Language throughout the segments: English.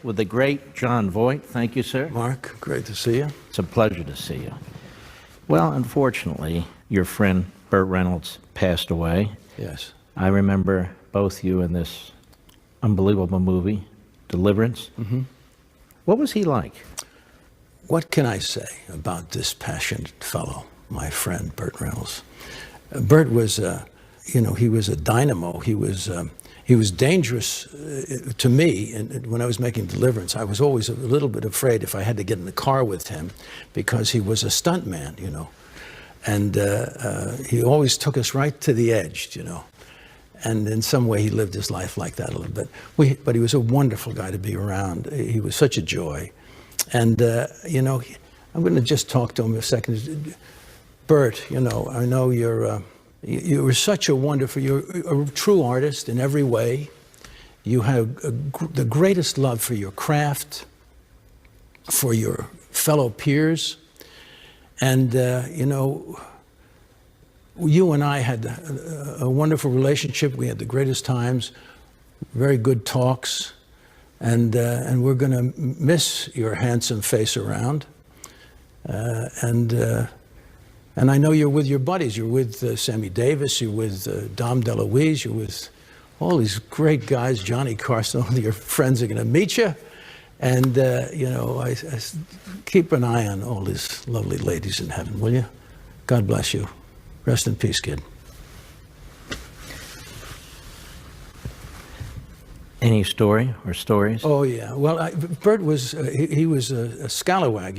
with the great John Voight. Thank you, sir. Mark, great to see you. It's a pleasure to see you. Well, unfortunately, your friend Burt Reynolds passed away. Yes. I remember both you in this unbelievable movie, Deliverance. Mm-hmm. What was he like? What can I say about this passionate fellow, my friend Burt Reynolds? Burt was, he was a dynamo. He was dangerous to me. And when I was making Deliverance, I was always a little bit afraid if I had to get in the car with him because he was a stuntman, And he always took us right to the edge, And in some way, he lived his life like that a little bit. But he was a wonderful guy to be around. He was such a joy. And, I'm going to just talk to him a second. Burt, I know you were such a wonderful, you're a true artist in every way. You have the greatest love for your craft, for your fellow peers. And, you and I had a wonderful relationship. We had the greatest times, very good talks. And we're going to miss your handsome face around. And I know you're with your buddies. You're with Sammy Davis. You're with Dom DeLuise. You're with all these great guys. Johnny Carson. All your friends are going to meet you. And, I keep an eye on all these lovely ladies in heaven, will you? God bless you. Rest in peace, kid. Any story or stories? Oh, yeah. Well, Burt was, he was a scalawag,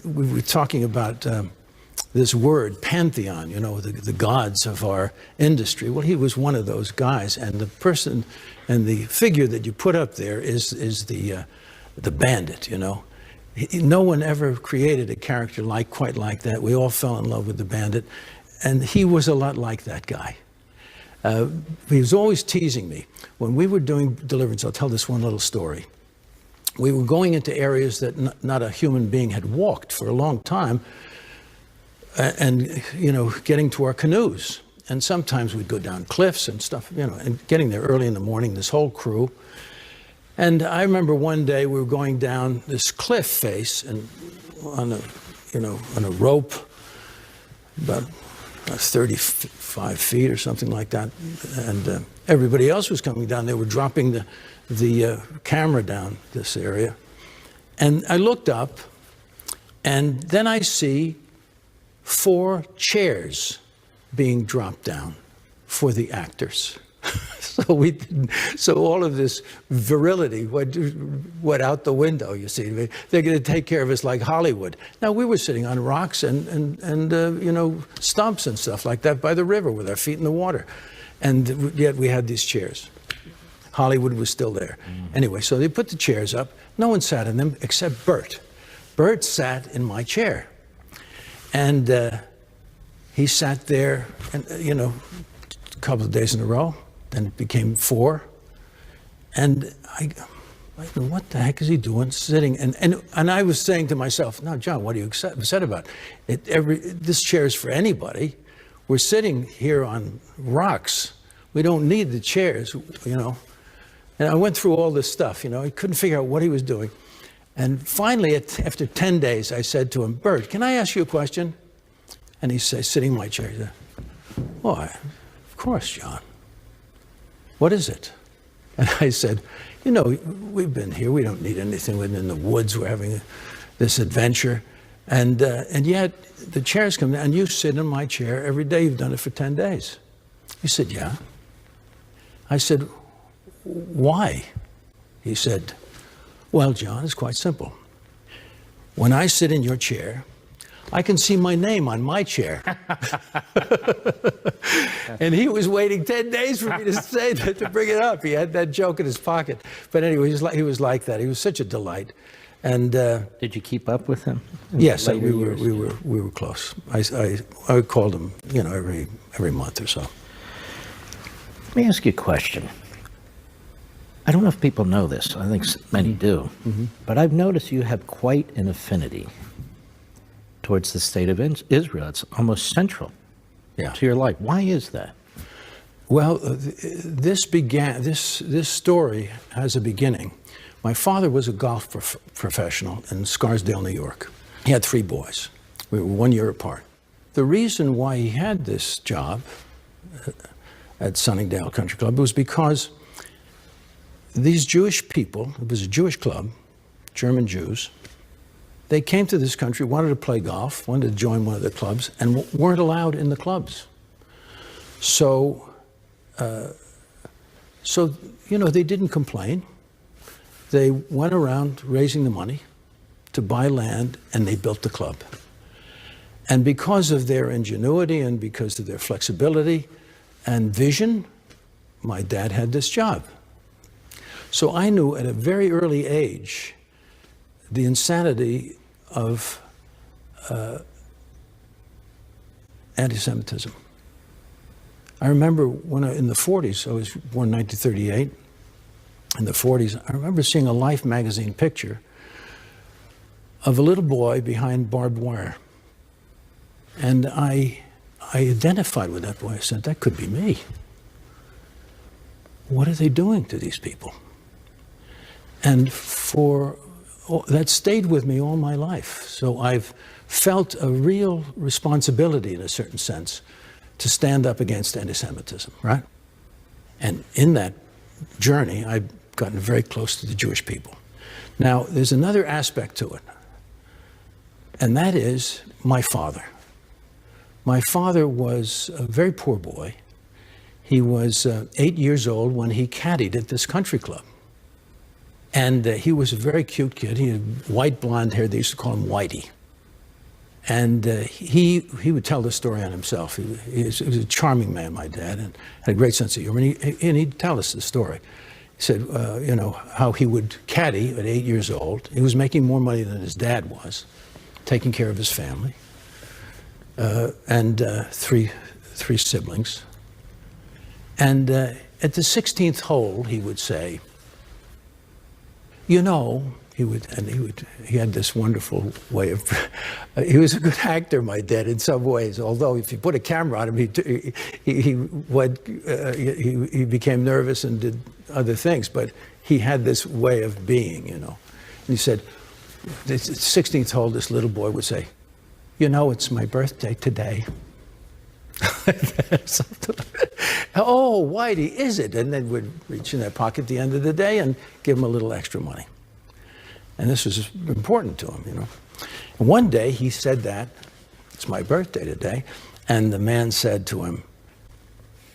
We were talking about this word, pantheon, the gods of our industry. Well, he was one of those guys. And the person and the figure that you put up there is the bandit, No one ever created a character quite like that. We all fell in love with the bandit. And he was a lot like that guy. He was always teasing me. When we were doing Deliverance, I'll tell this one little story. We were going into areas that not a human being had walked for a long time, and getting to our canoes. And sometimes we'd go down cliffs and stuff, and getting there early in the morning, this whole crew. And I remember one day we were going down this cliff face and on a rope, about 35 feet or something like that. And everybody else was coming down. They were dropping the camera down this area. And I looked up, and then I see 4 chairs being dropped down for the actors. So all of this virility went out the window, you see. They're going to take care of us like Hollywood. Now, we were sitting on rocks and stumps and stuff like that by the river with our feet in the water. And yet we had these chairs. Hollywood was still there. Anyway, so they put the chairs up. No one sat in them except Burt. Burt sat in my chair. And he sat there, and, a couple of days in a row. Then it became 4. And I go, what the heck is he doing sitting? And I was saying to myself, no, John, what are you upset about? This chair is for anybody. We're sitting here on rocks. We don't need the chairs, And I went through all this stuff, I couldn't figure out what he was doing. And finally, after 10 days, I said to him, Burt, can I ask you a question? And he said, sitting in my chair, he said, why, of course, John. What is it? And I said, we've been here. We don't need anything. We're in the woods. We're having this adventure. And yet the chairs come down, and you sit in my chair every day. You've done it for 10 days. He said, yeah. I said, why? He said, well, John, it's quite simple. When I sit in your chair, I can see my name on my chair. And he was waiting 10 days for me to say that, to bring it up. He had that joke in his pocket. But anyway, he was like that. He was such a delight. And did you keep up with him? Yes, we were close. I called him, every month or so. Let me ask you a question. I don't know if people know this. I think many do. Mm-hmm. But I've noticed you have quite an affinity towards the state of Israel. It's almost central to your life. Why is that? Well, this story has a beginning. My father was a golf professional in Scarsdale, New York. He had 3 boys. We were 1 year apart. The reason why he had this job at Sunningdale Country Club was because these Jewish people, it was a Jewish club, German Jews, they came to this country, wanted to play golf, wanted to join one of the clubs, and weren't allowed in the clubs. So, you know, they didn't complain. They went around raising the money to buy land, and they built the club. And because of their ingenuity and because of their flexibility and vision, my dad had this job. So I knew at a very early age the insanity of anti-Semitism. I remember when in the 40s, I was born in 1938, in the 40s, I remember seeing a Life magazine picture of a little boy behind barbed wire. And I identified with that boy. I said, that could be me. What are they doing to these people? And that stayed with me all my life. So I've felt a real responsibility, in a certain sense, to stand up against anti-Semitism, right? And in that journey, I've gotten very close to the Jewish people. Now, there's another aspect to it, and that is my father. My father was a very poor boy. He was 8 years old when he caddied at this country club. And he was a very cute kid. He had white blonde hair. They used to call him Whitey. And he would tell the story on himself. He was a charming man, my dad, and had a great sense of humor. And he'd tell us the story. He said, you know, how he would caddy at 8 years old. He was making more money than his dad was, taking care of his family, and three siblings. And at the 16th hole, he would say, you know, he had this wonderful way of, he was a good actor, my dad, in some ways, although if you put a camera on him, he became nervous and did other things, but he had this way of being, you know. And he said, the 16th hole, this little boy would say, you know, it's my birthday today. Oh, Whitey, is it? And then would reach in their pocket at the end of the day and give him a little extra money. And this was important to him, you know. And one day he said that, it's my birthday today, and the man said to him,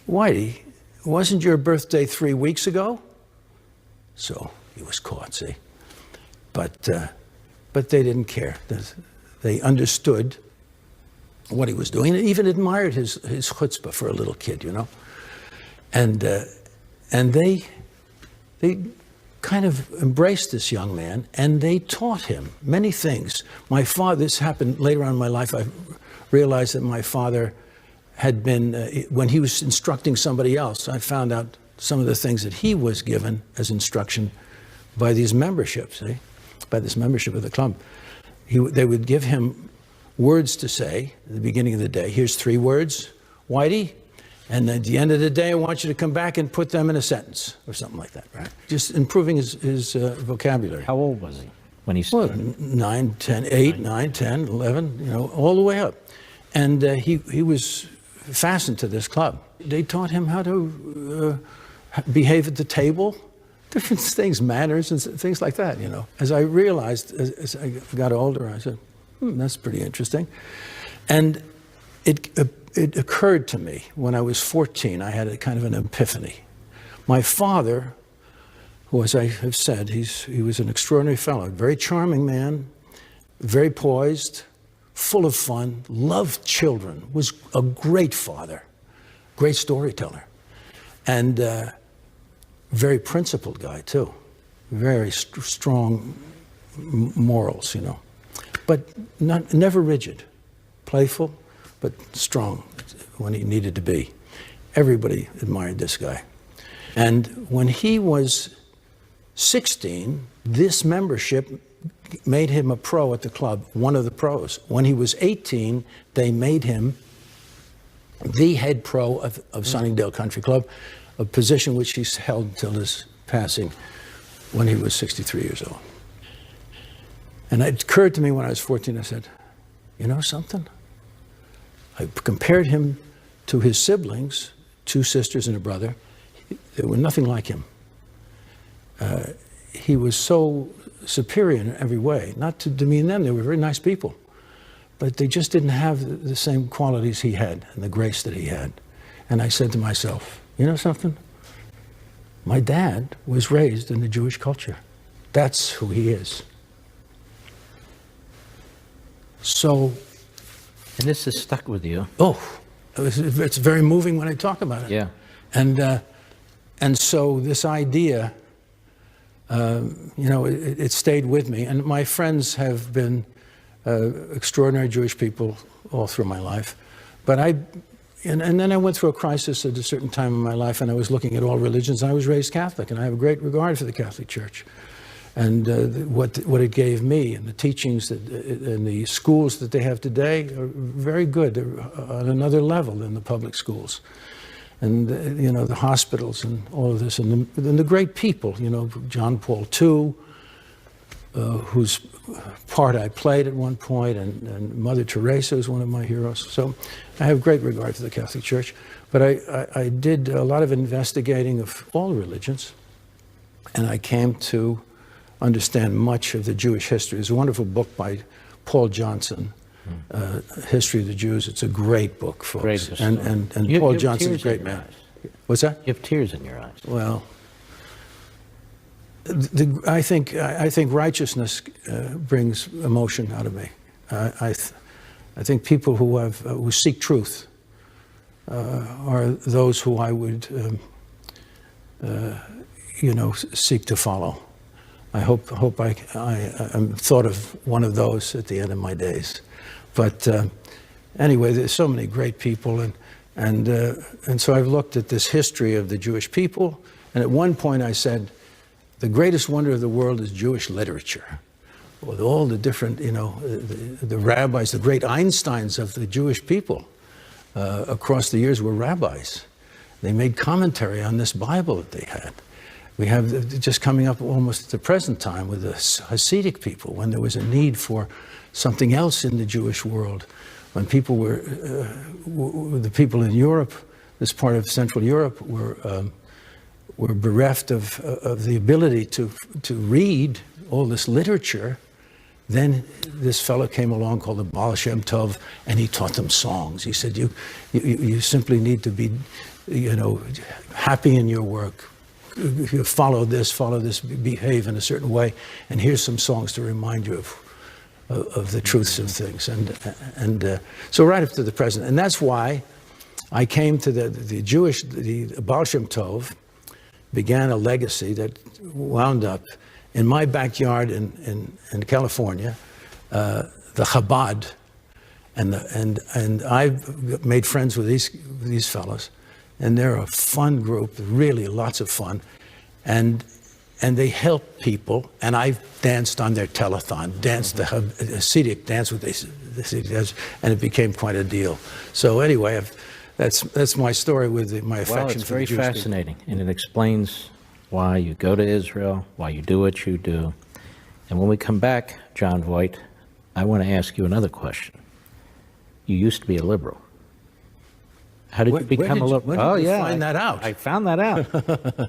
Whitey, wasn't your birthday 3 weeks ago? So he was caught, see. But they didn't care. They understood what he was doing, and even admired his chutzpah for a little kid, you know. And they kind of embraced this young man, and they taught him many things. My father, this happened later on in my life, I realized that my father had been, when he was instructing somebody else, I found out some of the things that he was given as instruction by these memberships, by this membership of the club. They would give him words to say at the beginning of the day. Here's 3 words, Whitey, and at the end of the day, I want you to come back and put them in a sentence or something like that, right? Just improving his vocabulary. How old was he when he Well, started? 9, 10, 8, 9, 10, 11, you know, all the way up. And he was fastened to this club. They taught him how to behave at the table, different things, manners and things like that, you know. As I realized, as I got older, I said, that's pretty interesting. And it occurred to me when I was 14, I had a kind of an epiphany. My father, who, as I have said, he was an extraordinary fellow, very charming man, very poised, full of fun, loved children, was a great father, great storyteller, and very principled guy too, very strong morals, you know, but never rigid, playful, but strong when he needed to be. Everybody admired this guy. And when he was 16, this membership made him a pro at the club, one of the pros. When he was 18, they made him the head pro of Sunningdale Country Club, a position which he's held until his passing when he was 63 years old. And it occurred to me when I was 14, I said, you know something? I compared him to his siblings, 2 sisters and a brother. They were nothing like him. He was so superior in every way. Not to demean them, they were very nice people. But they just didn't have the same qualities he had and the grace that he had. And I said to myself, you know something? My dad was raised in the Jewish culture. That's who he is. So... And this has stuck with you. Oh, it's very moving when I talk about it. Yeah. And so this idea, it stayed with me. And my friends have been extraordinary Jewish people all through my life. But and then I went through a crisis at a certain time in my life, and I was looking at all religions. I was raised Catholic, and I have a great regard for the Catholic Church. And what it gave me, and the teachings and the schools that they have today are very good. They're on another level than the public schools. And, the hospitals and all of this, and the great people, John Paul II, whose part I played at one point, and Mother Teresa is one of my heroes. So I have great regard for the Catholic Church. But I did a lot of investigating of all religions, and I came to understand much of the Jewish history. There's a wonderful book by Paul Johnson, History of the Jews. It's a great book, folks. Great. And Paul Johnson's a great man. What's that? You have tears in your eyes. Well, I think righteousness brings emotion out of me. I think people who seek truth are those who I would seek to follow. I hope I'm thought of one of those at the end of my days. But anyway, there's so many great people, and so I've looked at this history of the Jewish people, and at one point I said, the greatest wonder of the world is Jewish literature. With all the different, the rabbis, the great Einsteins of the Jewish people across the years were rabbis. They made commentary on this Bible that they had. We have just coming up almost at the present time with the Hasidic people, when there was a need for something else in the Jewish world, when people the people in Europe, this part of Central Europe, were bereft of the ability to read all this literature. Then this fellow came along called the Baal Shem Tov, and he taught them songs. He said, you simply need to be, happy in your work. You follow this, behave in a certain way, and here's some songs to remind you of the truths of things. And so right up to the present. And that's why I came to the Baal Shem Tov, began a legacy that wound up in my backyard in California, the Chabad, and I've made friends with these fellows, and they're a fun group, really lots of fun, and they help people, and I've danced on their telethon, danced the Hasidic dance with the Hasidic dance, and it became quite a deal. So anyway, that's my story with my affection for the Jewish people. Well, it's very fascinating, and it explains why you go to Israel, why you do what you do. And when we come back, John Voight, I want to ask you another question. You used to be a liberal. How did you become a liberal? When did you find that out? I found that out.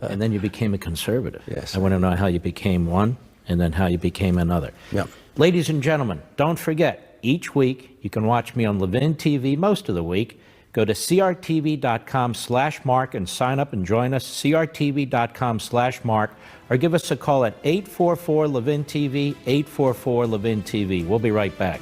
And then you became a conservative. Yes. I want to know how you became one, and then how you became another. Yep. Ladies and gentlemen, don't forget, each week you can watch me on Levintv most of the week. Go to crtv.com/Mark and sign up and join us, crtv.com/Mark, or give us a call at 844-LEVIN-TV, 844-LEVIN-TV. We'll be right back.